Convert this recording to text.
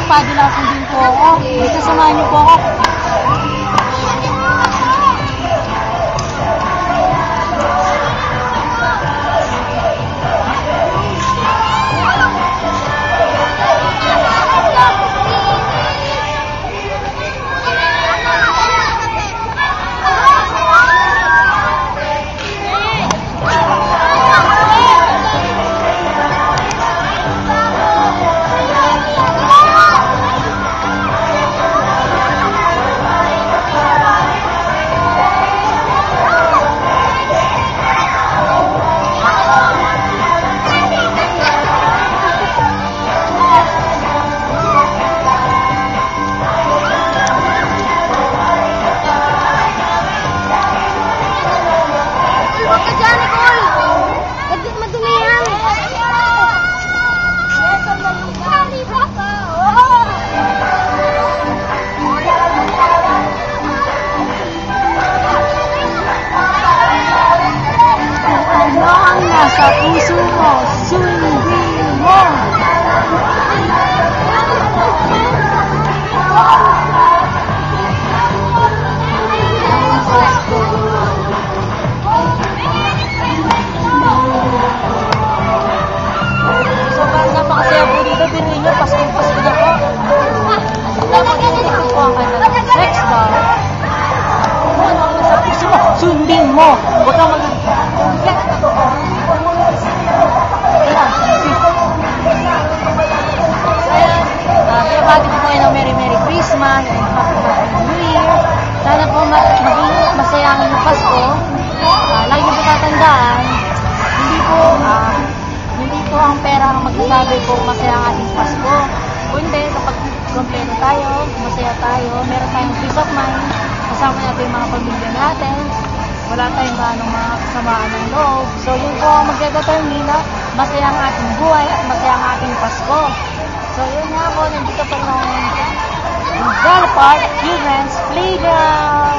Padilasan din po ako. Basta samahan niyo po ako. Sa puso mo, sundin mo. Sobrang napakasaya po dito. Binuhin niyo, pasko-pasko na po. Napakasaya po ang kanilang sex bar. Ano ang nasa puso mo, sundin mo. Huwag kang Bati po kayo ng Merry Christmas and Happy New Year. Sana po maging masaya ang inyong Pasko. Lagi po tatandaan, hindi po ang pera ang magsasabi po masaya ang ating Pasko. Kundi kapag kompleto tayo, masaya tayo, meron tayong peace of mind, kasama natin yung mga pamilya natin, wala tayong ganong mga kasamaan ng loob. So yun po ang magdedetermine na masaya ang ating buhay at masaya ang ating Pasko. So yun nga po, nandito pa ng Rizal Park Children's Playground.